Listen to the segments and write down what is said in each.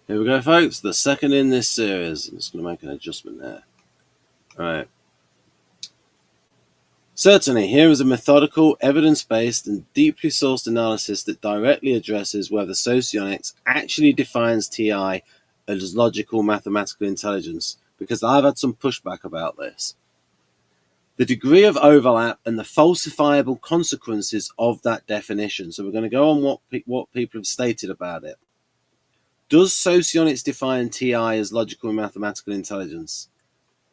Here we go, folks. The second in this series. I'm just going to make an adjustment there. All right. Certainly, here is a methodical, evidence-based, and deeply sourced analysis that directly addresses whether Socionics actually defines TI as logical mathematical intelligence, because I've had some pushback about this. The degree of overlap and the falsifiable consequences of that definition. So we're going to go on what people have stated about it. Does Socionics define TI as logical and mathematical intelligence?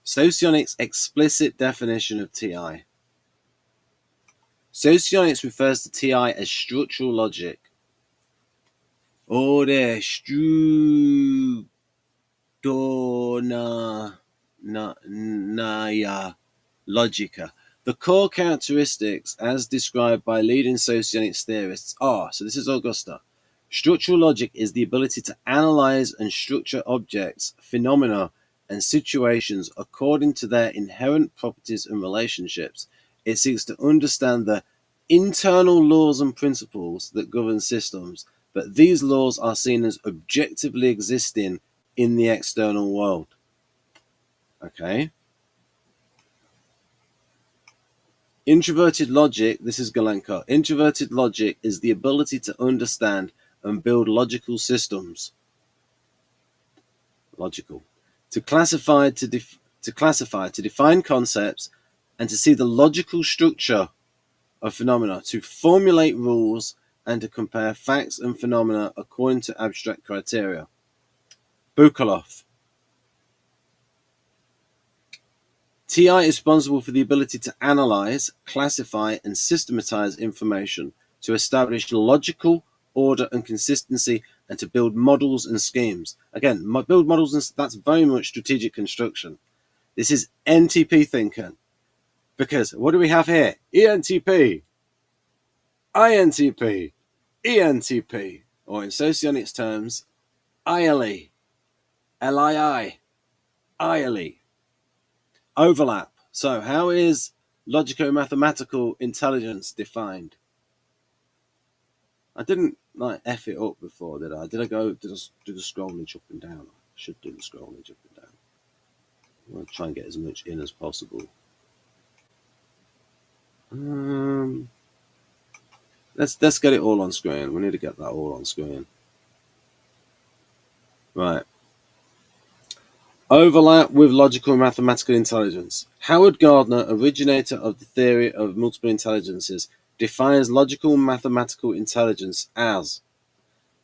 Socionics' explicit definition of TI. Socionics refers to TI as structural logic. Ore structura logica. The core characteristics, as described by leading socionics theorists, are, so this is Augusta, structural logic is the ability to analyze and structure objects, phenomena, and situations according to their inherent properties and relationships. It seeks to understand the internal laws and principles that govern systems, but these laws are seen as objectively existing in the external world. Okay. Introverted logic, this is Galenko. Introverted logic is the ability to understand and build logical systems. Logical. To classify, to define concepts, and to see the logical structure of phenomena, to formulate rules, and to compare facts and phenomena according to abstract criteria. Bukalov. TI is responsible for the ability to analyze, classify, and systematize information, to establish logical order and consistency, and to build models and schemes. Again, build models, and that's very much strategic construction. This is NTP thinking. Because what do we have here? ENTP, INTP, ENTP, or in socionics terms, ILE, LII, ILE. Overlap. So how is logico-mathematical intelligence defined? I didn't like F it up before, did I? Did I do the scrolling up and down? I should do the scrolling up and down. I'm going to try and get as much in as possible. Let's get it all on screen. We need to get that all on screen. Right. Overlap with logical and mathematical intelligence. Howard Gardner, originator of the theory of multiple intelligences, defines logical and mathematical intelligence as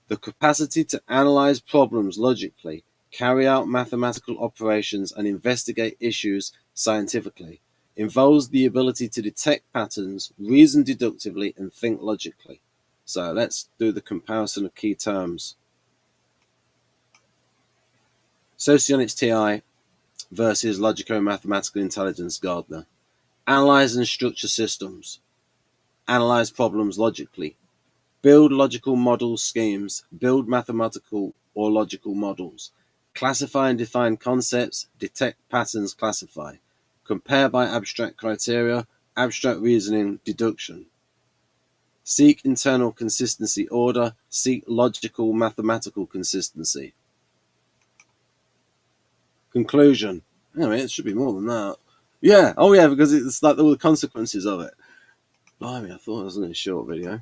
the capacity to analyze problems logically, carry out mathematical operations, and investigate issues scientifically. Involves the ability to detect patterns, reason deductively, and think logically. So let's do the comparison of key terms. Socionics TI versus logico-mathematical intelligence, Gardner. Analyze and structure systems. Analyze problems logically. Build logical models, schemes. Build mathematical or logical models. Classify and define concepts. Detect patterns, classify. Compare by abstract criteria. Abstract reasoning, deduction. Seek internal consistency, order. Seek logical mathematical consistency. Conclusion. I mean, it should be more than that. Yeah. Oh, yeah, because it's like all the consequences of it. Blimey, I thought it was only a short video.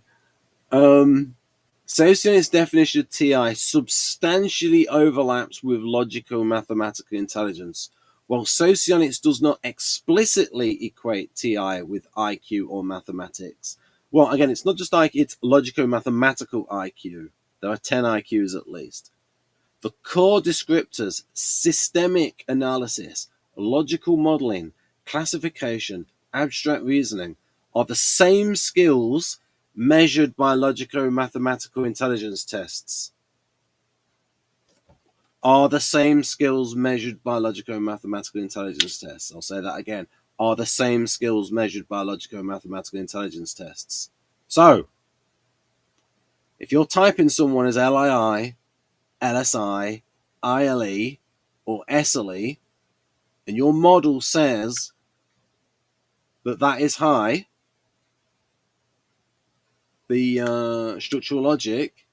Socionics' definition of TI substantially overlaps with logical mathematical intelligence, while Socionics does not explicitly equate TI with IQ or mathematics. Well, again, it's not just IQ, it's logico-mathematical IQ. There are 10 IQs at least. The core descriptors, systemic analysis, logical modeling, classification, abstract reasoning, are the same skills measured by logico-mathematical intelligence tests. Are the same skills measured by logico-mathematical intelligence tests. I'll say that again. Are the same skills measured by logico-mathematical intelligence tests. So, if you're typing someone as LII, LSI, ILE, or SLE, and your model says that that is high, the structural logic,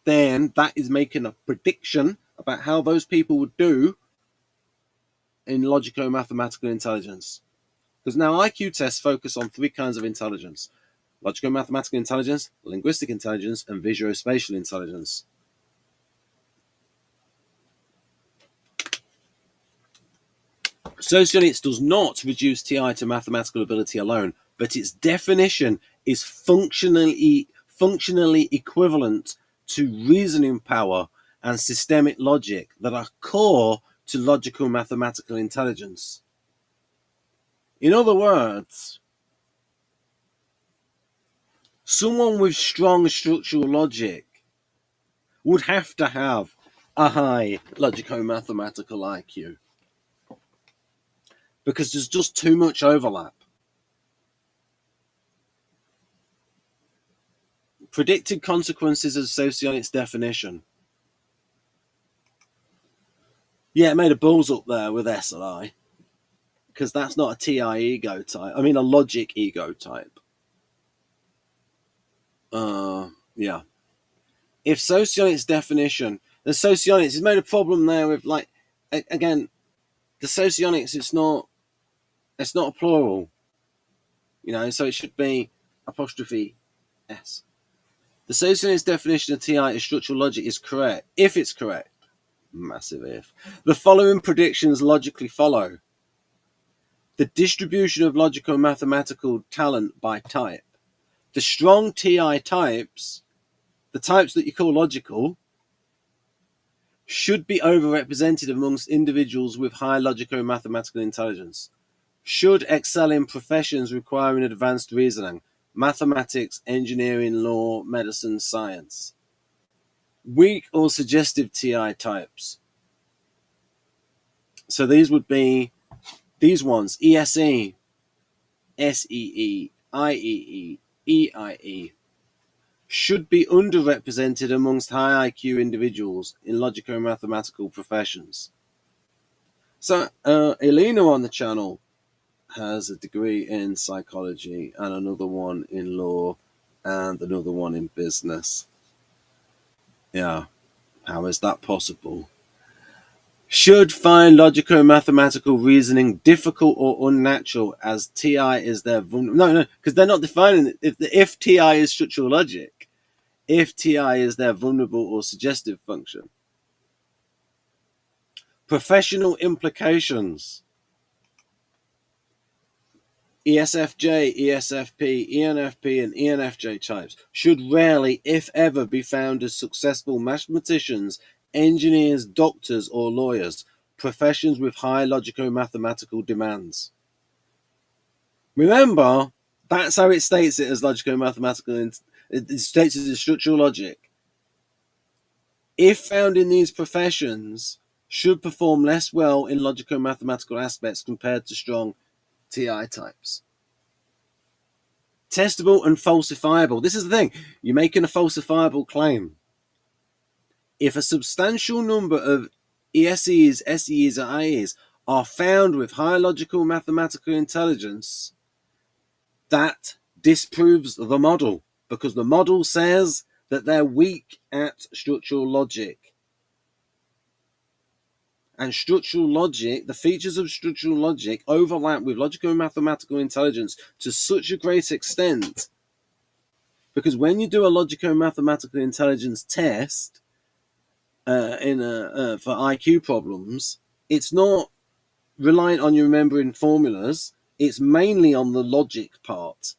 then that is making a prediction about how those people would do in logico-mathematical intelligence. Because now IQ tests focus on three kinds of intelligence: logico-mathematical intelligence, linguistic intelligence, and visuospatial intelligence. Socionics does not reduce TI to mathematical ability alone, but its definition is functionally equivalent to reasoning power and systemic logic that are core to logical mathematical intelligence. In other words, someone with strong structural logic would have to have a high logico-mathematical IQ because there's just too much overlap. Predicted consequences of Socionics definition. Yeah, it made a balls up there with S and I, because that's not a TI ego type. I mean, a logic ego type. Yeah. If Socionics definition, the Socionics has made a problem there with, like, again, the Socionics, it's not a plural, so it should be apostrophe S. The Socionics definition of TI as structural logic is correct. If it's correct, massive if, the following predictions logically follow. The distribution of logico-mathematical talent by type. The strong TI types, the types that you call logical, should be overrepresented amongst individuals with high logico-mathematical intelligence. Should excel in professions requiring advanced reasoning, mathematics, engineering, law, medicine, science. Weak or suggestive TI types. So these would be these ones: ESE, SEE, IEE, EIE. Should be underrepresented amongst high IQ individuals in logico-mathematical professions. So Elena on the channel has a degree in psychology and another one in law and another one in business. Yeah, how is that possible? Should find logico-mathematical reasoning difficult or unnatural as TI is their no, because they're not defining it. If TI is structural logic, if TI is their vulnerable or suggestive function. Professional implications. ESFJ, ESFP, ENFP, and ENFJ types should rarely, if ever, be found as successful mathematicians, engineers, doctors, or lawyers, professions with high logico-mathematical demands. Remember, that's how it states it as logico-mathematical. It states it as structural logic. If found in these professions, should perform less well in logico-mathematical aspects compared to strong TI types. Testable and falsifiable. This is the thing. You're making a falsifiable claim. If a substantial number of ESEs, SEs, or IEs are found with high logical mathematical intelligence, that disproves the model, because the model says that they're weak at structural logic. And structural logic, the features of structural logic overlap with logico-mathematical intelligence to such a great extent, because when you do a logico-mathematical intelligence test for IQ problems, it's not reliant on you remembering formulas. It's mainly on the logic part.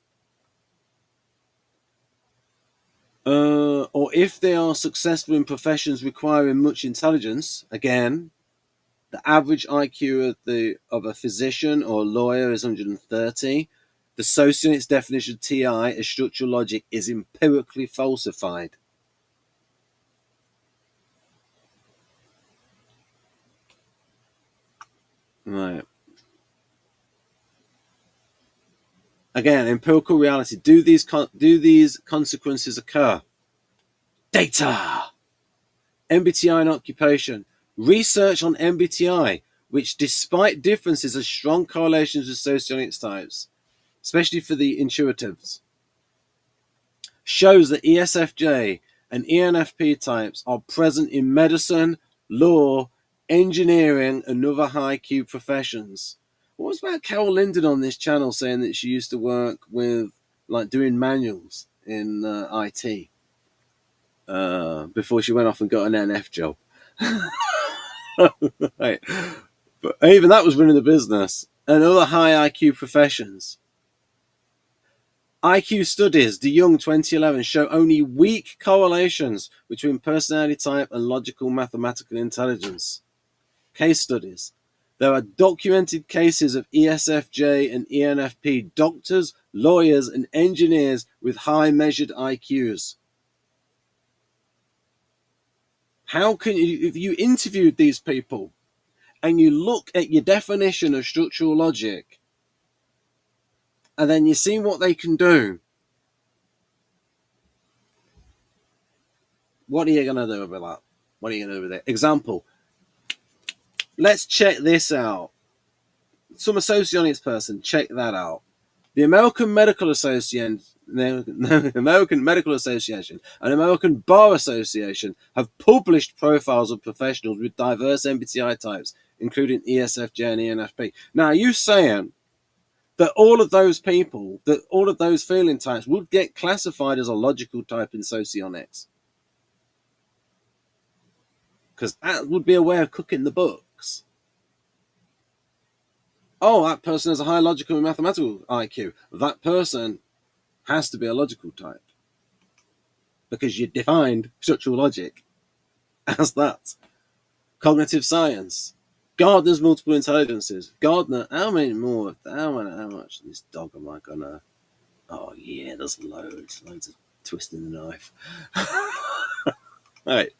Or if they are successful in professions requiring much intelligence, again, the average IQ of a physician or a lawyer is 130. The Socionics definition of TI as structural logic is empirically falsified. Right. Again, empirical reality. Do these consequences occur? Data. MBTI and occupation. Research on MBTI, which despite differences has strong correlations with Socionics types, especially for the intuitives, shows that ESFJ and ENFP types are present in medicine, law, engineering, and other high Q professions. What was about Carol Linden on this channel saying that she used to work with, like, doing manuals in IT before she went off and got an NF job? Right. But even that was running the business. And other high IQ professions. IQ studies, De Young 2011, show only weak correlations between personality type and logical mathematical intelligence. Case studies. There are documented cases of ESFJ and ENFP doctors, lawyers, and engineers with high measured IQs. How can you, if you interviewed these people and you look at your definition of structural logic and then you see what they can do, what are you going to do about that? What are you going to do with it? Example. Let's check this out. Some Socionics person, check that out. The American Medical Association, American Medical Association and American Bar Association have published profiles of professionals with diverse MBTI types, including ESFJ and ENFP. Now, are you saying that all of those people, that all of those feeling types would get classified as a logical type in Socionics? Because that would be a way of cooking the books. Oh, that person has a high logical and mathematical IQ. That person has to be a logical type. Because you defined structural logic as that. Cognitive science. Gardner's multiple intelligences. Gardner, how much of this dog am I gonna... Oh yeah, there's loads of twisting the knife. Alright.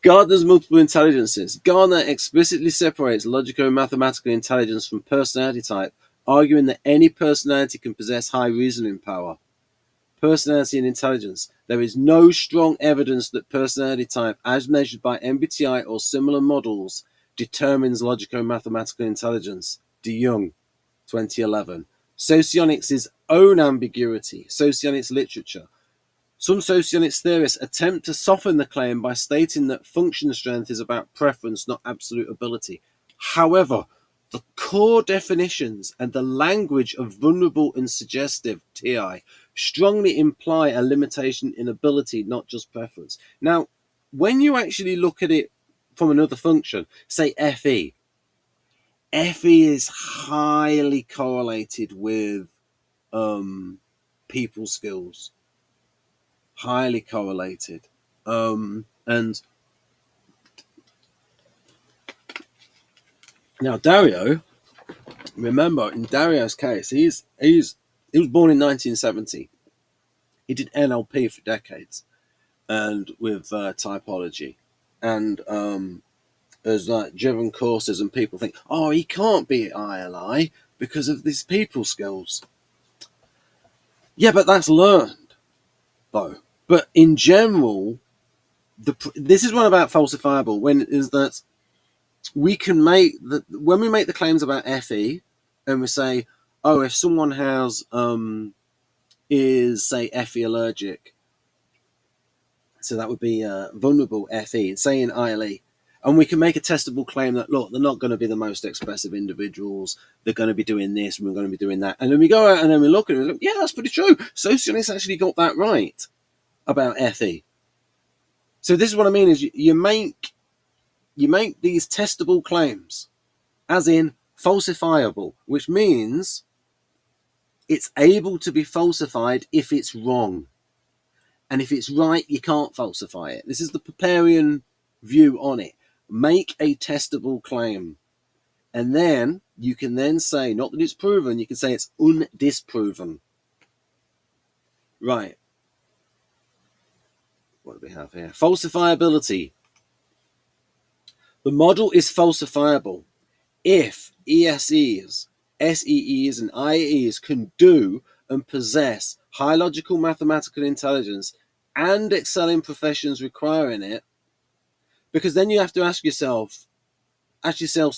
Gardner's multiple intelligences. Gardner explicitly separates logical and mathematical intelligence from personality type, arguing that any personality can possess high reasoning power. Personality and intelligence. There is no strong evidence that personality type, as measured by MBTI or similar models, determines logical and mathematical intelligence. De Young, 2011. Socionics' own ambiguity. Socionics literature. Some Socionics theorists attempt to soften the claim by stating that function strength is about preference, not absolute ability. However, the core definitions and the language of vulnerable and suggestive TI strongly imply a limitation in ability, not just preference. Now, when you actually look at it from another function, say FE, FE is highly correlated with people skills. Highly correlated. And now Dario, remember in Dario's case, he was born in 1970. He did NLP for decades, and with typology, and has like driven courses, and people think, oh, he can't be at ILI because of these people skills. Yeah, but that's learned, though. But in general, this is one about falsifiable. When is that we can make when we make the claims about FE, and we say, oh, if someone has is say FE allergic, so that would be vulnerable FE, say in ILE, and we can make a testable claim that look, they're not going to be the most expressive individuals. They're going to be doing this, and we're going to be doing that, and then we go out and then we look at it and go, yeah, that's pretty true. Socionics actually got that right about FE. So this is what I mean: is you make these testable claims, as in falsifiable, which means it's able to be falsified if it's wrong. And if it's right, you can't falsify it. This is the Popperian view on it. Make a testable claim. And then you can then say, not that it's proven, you can say it's undisproven. Right. What do we have here? Falsifiability. The model is falsifiable if ESEs, SEEs, and IEs can do and possess high logical mathematical intelligence and excel in professions requiring it. Because then you have to ask yourselves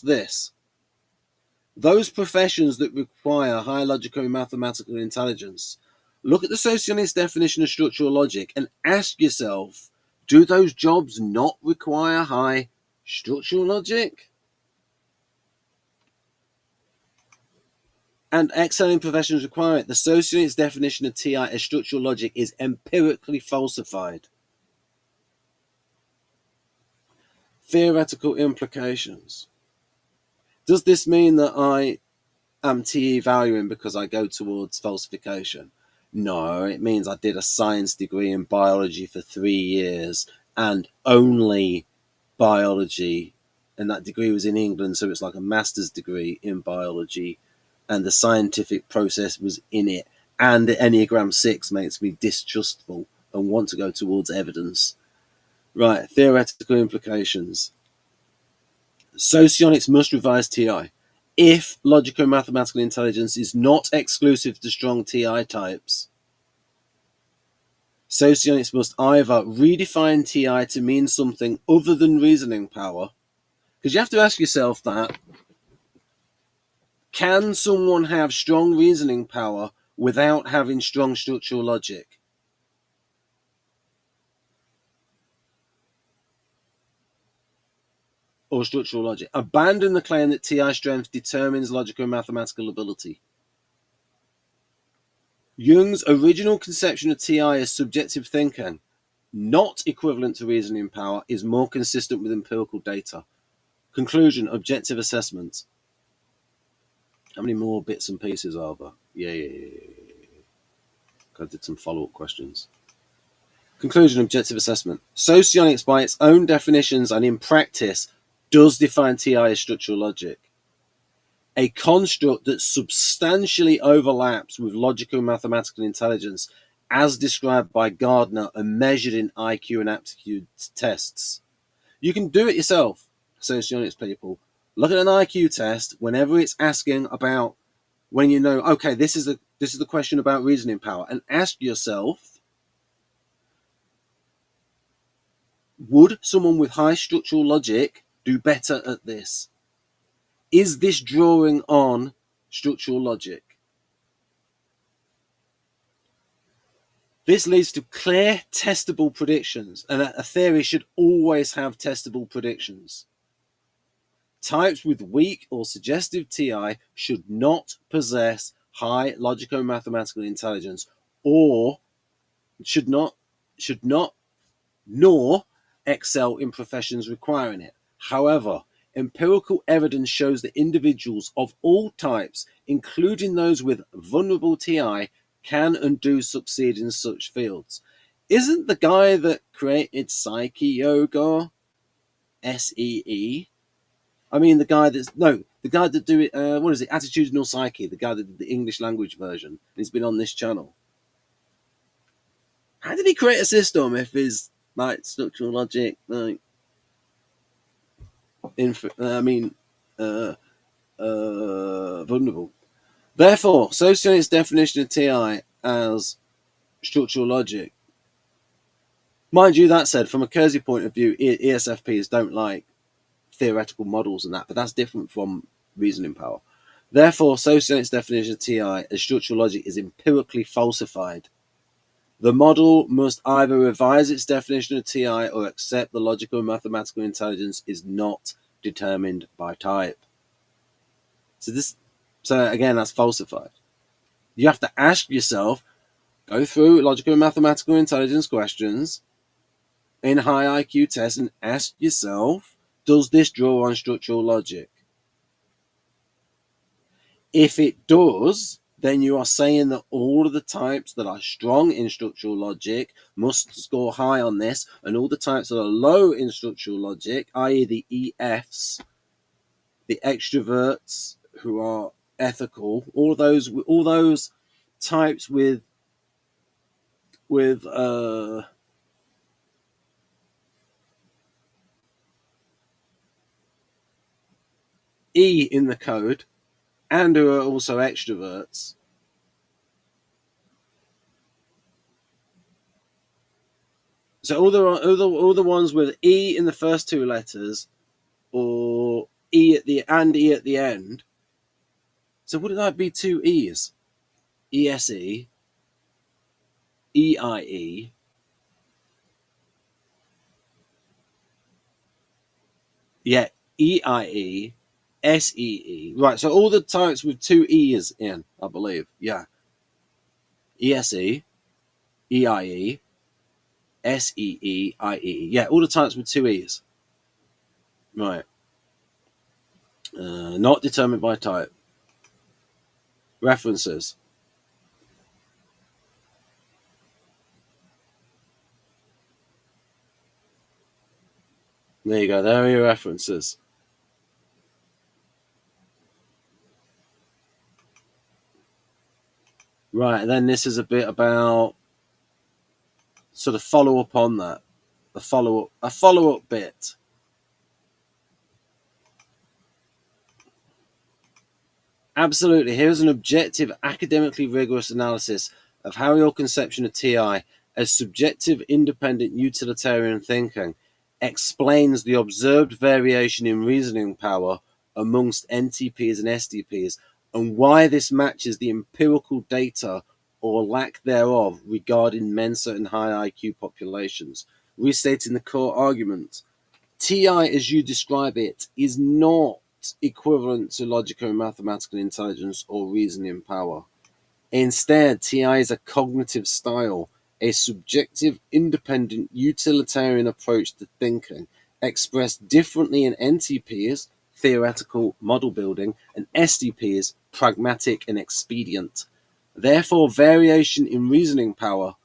this. Those professions that require high logical and mathematical intelligence, look at the Socionics definition of structural logic and ask yourself, Do those jobs not require high structural logic? And excelling professions require it. The Socionics definition of TI as structural logic is empirically falsified. Theoretical implications. Does this mean that I am TE valuing because I go towards falsification? No, it means I did a science degree in biology for 3 years and only biology, and that degree was in England, so it's like a master's degree in biology, and the scientific process was in it. And the Enneagram 6 makes me distrustful and want to go towards evidence. Right, theoretical implications. Socionics must revise TI. If logical and mathematical intelligence is not exclusive to strong TI types, Socionics must either redefine TI to mean something other than reasoning power, because you have to ask yourself that, can someone have strong reasoning power without having strong structural logic? Or structural logic? Abandon the claim that TI strength determines logical and mathematical ability. Jung's original conception of TI as subjective thinking, not equivalent to reasoning power, is more consistent with empirical data. Conclusion, objective assessment. How many more bits and pieces are there? Yeah. I did some follow-up questions. Conclusion, objective assessment. Socionics, by its own definitions and in practice, does define TI as structural logic, a construct that substantially overlaps with logical and mathematical intelligence as described by Gardner and measured in IQ and aptitude tests. You can do it yourself, Socionics people. Look at an IQ test whenever it's asking about, when you know, okay, this is the question about reasoning power, and ask yourself, would someone with high structural logic do better at this? Is this drawing on structural logic? This leads to clear, testable predictions, and a theory should always have testable predictions. Types with weak or suggestive TI should not possess high logico-mathematical intelligence, or should not, nor excel in professions requiring it. However, empirical evidence shows that individuals of all types, including those with vulnerable TI, can and do succeed in such fields. Isn't the guy that created Psyche Yoga SEE? I mean, the guy that do it. What is it? Attitudinal Psyche. The guy that did the English language version. He's been on this channel. How did he create a system if his like structural logic, like vulnerable? Therefore, Socionics' definition of TI as structural logic. Mind you, that said, from a Kersey point of view, ESFPs don't like theoretical models and that, but that's different from reasoning power. Therefore, Socionics' definition of TI as structural logic is empirically falsified. The model must either revise its definition of TI or accept the logical and mathematical intelligence is not determined by type. So again, that's falsified. You have to ask yourself, go through logical and mathematical intelligence questions in high IQ tests and ask yourself, does this draw on structural logic? If it does, then you are saying that all of the types that are strong in structural logic must score high on this, and all the types that are low in structural logic, i.e. the EFs, the extroverts who are ethical, all those types with E in the code, and who are also extroverts. So all the ones with E in the first two letters, or E at the end. So would it like be two E's? ESE, EIE, Yeah, EIE, SEE. Right, so all the types with two E's in, I believe. Yeah. ESE, EIE, SEE, IEE. Yeah, all the types with two E's. Right. Not determined by type. References. There you go. There are your references. Right, and then this is a bit about sort of follow up on that. A follow up bit. Absolutely. Here's an objective, academically rigorous analysis of how your conception of TI as subjective, independent, utilitarian thinking explains the observed variation in reasoning power amongst NTPs and STPs, and why this matches the empirical data or lack thereof regarding Mensa and high IQ populations. Restating the core argument, TI, as you describe it, is not equivalent to logical and mathematical intelligence or reasoning power. Instead, TI is a cognitive style, a subjective, independent, utilitarian approach to thinking, expressed differently in NTPs, theoretical model building, and STPs, pragmatic and expedient. Therefore, variation in reasoning power,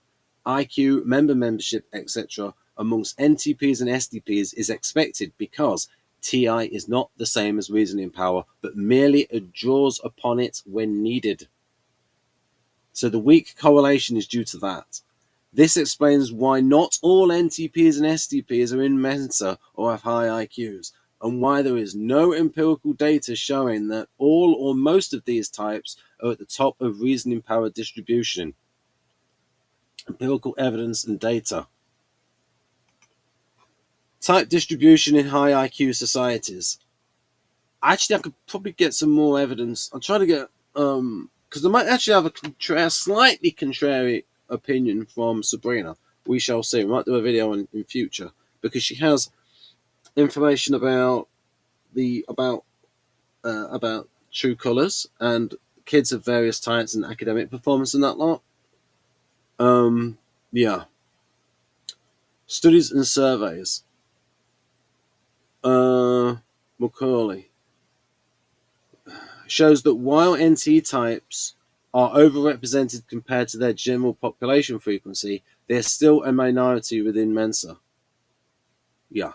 IQ, membership, etc., amongst NTPs and STPs is expected because TI is not the same as reasoning power, but merely draws upon it when needed. So the weak correlation is due to that. This explains why not all NTPs and STPs are in Mensa or have high IQs, and why there is no empirical data showing that all or most of these types are at the top of reasoning power distribution. Empirical evidence and data. Type distribution in high IQ societies. Actually, I could probably get some more evidence. I'll try to get because I might actually have a slightly contrary opinion from Sabrina. We shall see. We might do a video in future because she has information about about true colours and kids of various types and academic performance and that lot. Yeah. Studies and surveys. Macaulay shows that while NT types are overrepresented compared to their general population frequency, they're still a minority within Mensa. Yeah.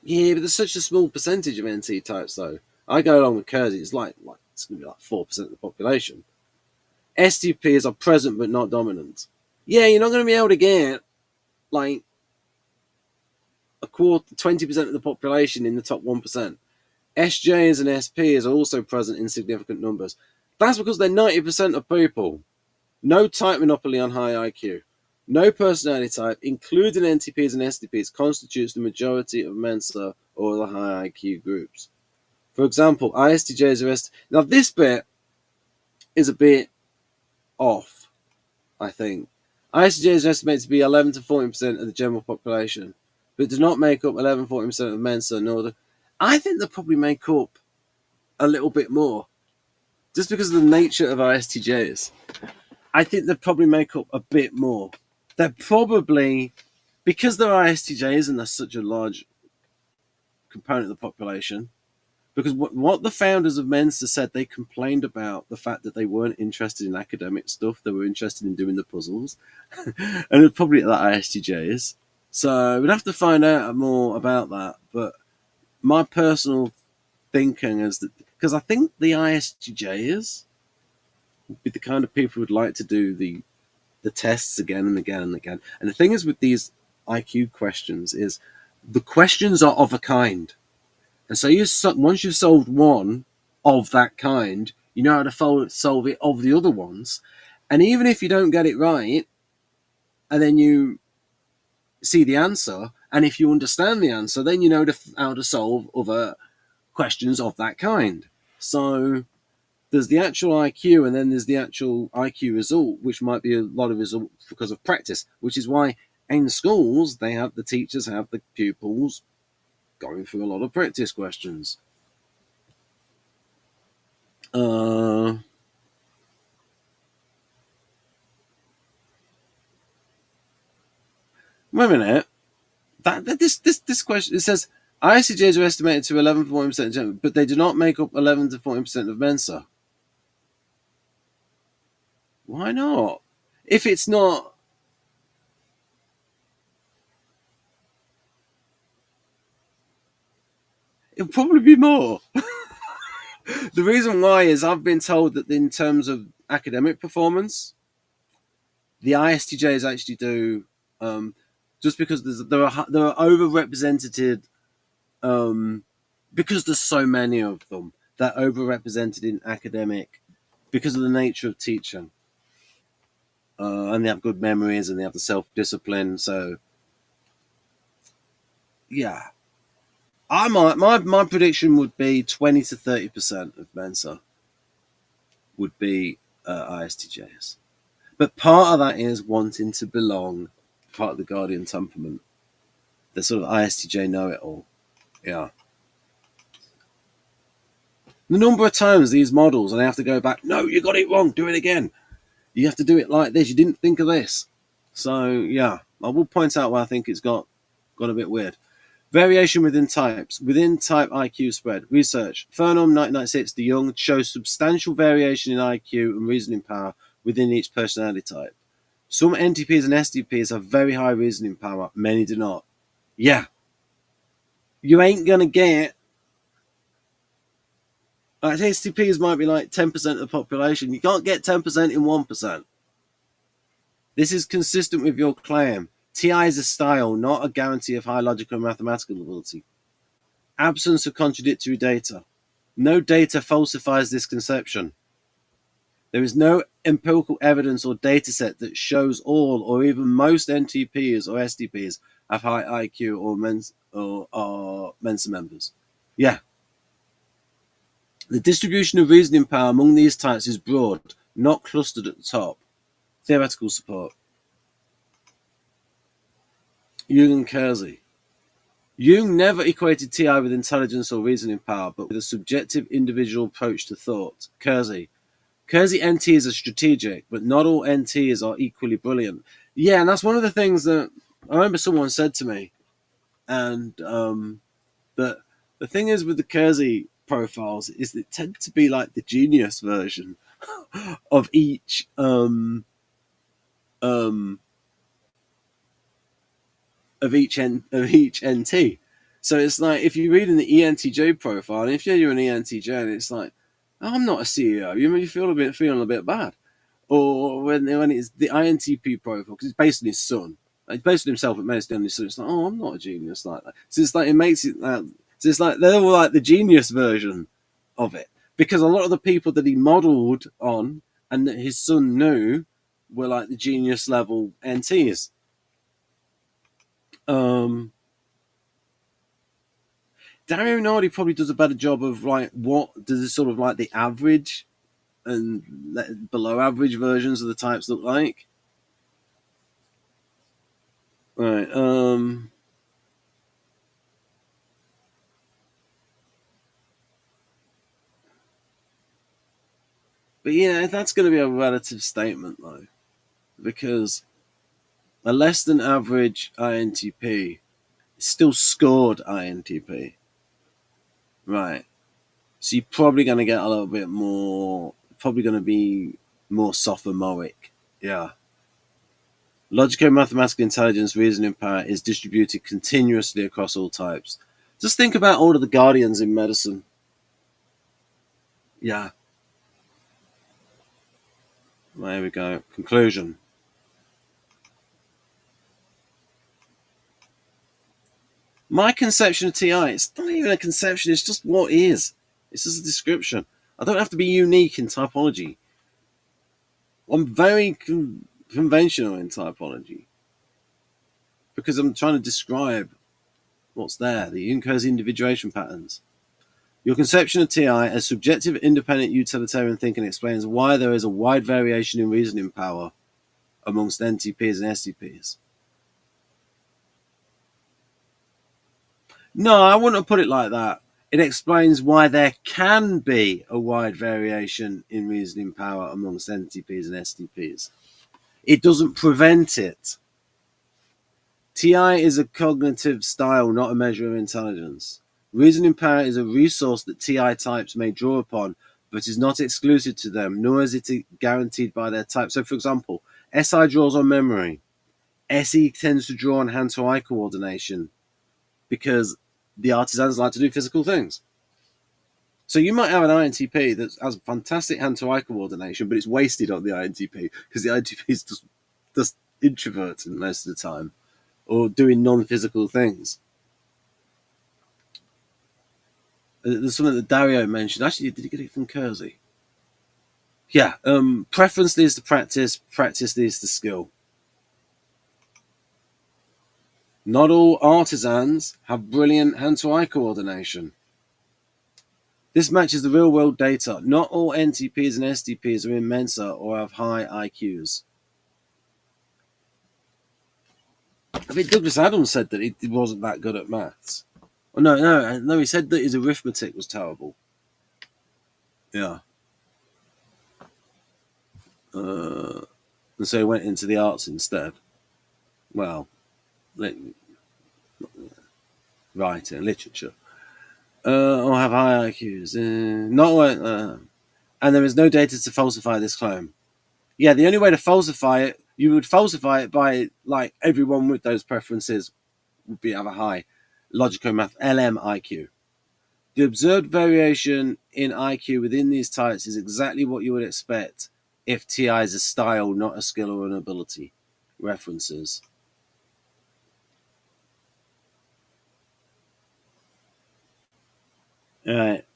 Yeah, but there's such a small percentage of NT types, though. I go along with Kersey, it's like it's going to be like 4% of the population. STPs are present but not dominant. Yeah, you're not going to be able to get like a quarter, 20% of the population in the top 1%. SJs and SPs are also present in significant numbers. That's because they're 90% of people. No type monopoly on high IQ. No personality type, including NTPs and STPs, constitutes the majority of Mensa or the high IQ groups. For example, ISTJs are Now, this bit is a bit off, I think. ISTJs are estimated to be 11 to 14% of the general population, but do not make up 11 to 14% of Mensa nor the. I think they probably make up a little bit more, just because of the nature of ISTJs. I think they probably make up a bit more. They're probably, because they're ISTJs and they're such a large component of the population, because what the founders of Mensa said, they complained about the fact that they weren't interested in academic stuff, they were interested in doing the puzzles, and it's probably that ISTJs. So we'd have to find out more about that, but my personal thinking is that, because I think the ISTJs would be the kind of people who'd like to do the tests again and again and again. And the thing is with these IQ questions is the questions are of a kind. And so once you've solved one of that kind, you know how to solve it of the other ones. And even if you don't get it right, and then you see the answer, and if you understand the answer, then you know how to solve other questions of that kind. So there's the actual IQ, and then there's the actual IQ result, which might be a lot of result because of practice, which is why in schools the teachers have the pupils going through a lot of practice questions. Wait a minute. This question, it says ISTJs are estimated to 11 to 14%, but they do not make up 11 to 14% of Mensa. Why not? If it's not, it'll probably be more. The reason why is I've been told that in terms of academic performance, the ISTJs actually do, just because there are overrepresented, because there's so many of them, they're overrepresented in academic because of the nature of teaching. And they have good memories and they have the self-discipline. So, yeah. My prediction would be 20 to 30% of Mensa would be ISTJs. But part of that is wanting to belong, part of the Guardian temperament. The sort of ISTJ know-it-all. Yeah. The number of times these models, and I have to go back, no, you got it wrong, do it again. You have to do it like this, you didn't think of this. So, yeah, I will point out where I think it's got a bit weird. Variation within types. Within type IQ spread. Research. Fernholm 1996, De Young shows substantial variation in IQ and reasoning power within each personality type. Some NTPs and STPs have very high reasoning power. Many do not. Yeah. You ain't going to get... Like, STPs might be like 10% of the population. You can't get 10% in 1%. This is consistent with your claim. TI is a style, not a guarantee of high logical and mathematical ability. Absence of contradictory data. No data falsifies this conception. There is no empirical evidence or data set that shows all or even most NTPs or STPs have high IQ or Mensa members. Yeah. The distribution of reasoning power among these types is broad, not clustered at the top. Theoretical support. Jung and Kersey. Jung never equated TI with intelligence or reasoning power, but with a subjective individual approach to thought. Kersey NTs are strategic, but not all NTs are equally brilliant. Yeah, and that's one of the things that I remember someone said to me. And that the thing is with the Kersey profiles is they tend to be like the genius version of each of each NT. So it's like if you read in the ENTJ profile, and if you're an ENTJ, and it's like, oh, I'm not a CEO, you feeling a bit bad. Or when it's the INTP profile, because it's based on his son, it's based on himself, but based on his son. It's like, oh, I'm not a genius like that. So it's like it makes it. So it's like they're all like the genius version of it, because a lot of the people that he modelled on and that his son knew were like the genius level NTs. Dario Nardi probably does a better job of like what does it sort of like the average and below average versions of the types look like. Right. But yeah, that's going to be a relative statement though, because a less than average INTP is still scored INTP. Right. So you're probably going to get a little bit more, probably going to be more sophomoric. Yeah. Logical mathematical intelligence, reasoning power is distributed continuously across all types. Just think about all of the guardians in medicine. Yeah. There we go. Conclusion. My conception of TI, it's not even a conception, it's just what is. It's just a description. I don't have to be unique in typology. I'm very conventional in typology because I'm trying to describe what's there, the Jung-Kersey individuation patterns. Your conception of TI as subjective, independent, utilitarian thinking explains why there is a wide variation in reasoning power amongst NTPs and STPs. No, I wouldn't have put it like that. It explains why there can be a wide variation in reasoning power amongst NTPs and STPs. It doesn't prevent it. TI is a cognitive style, not a measure of intelligence. Reasoning power is a resource that TI types may draw upon, but is not exclusive to them, nor is it guaranteed by their type. So, for example, SI draws on memory. SE tends to draw on hand-to-eye coordination because the artisans like to do physical things. So you might have an INTP that has fantastic hand-to-eye coordination, but it's wasted on the INTP because the INTP is just introverted most of the time, or doing non-physical things. There's something that Dario mentioned. Actually, did he get it from Kersey? Yeah. Preference leads to practice. Practice leads to skill. Not all artisans have brilliant hand-to-eye coordination. This matches the real-world data. Not all NTPs and STPs are in Mensa or have high IQs. I think Douglas Adams said that he wasn't that good at maths. Oh, no, he said that his arithmetic was terrible. Yeah. And so he went into the arts instead. Well, writing, literature. Or have high IQs. And there is no data to falsify this claim. Yeah, the only way to falsify it, you would falsify it by, like, everyone with those preferences would have a high logico-math LM IQ. The observed variation in IQ within these types is exactly what you would expect if TI is a style, not a skill or an ability. References. All right.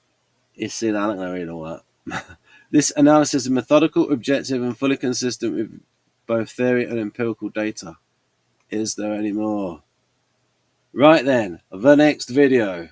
You see that? I'm not going to read all that. This analysis is methodical, objective, and fully consistent with both theory and empirical data. Is there any more? Right then, the next video.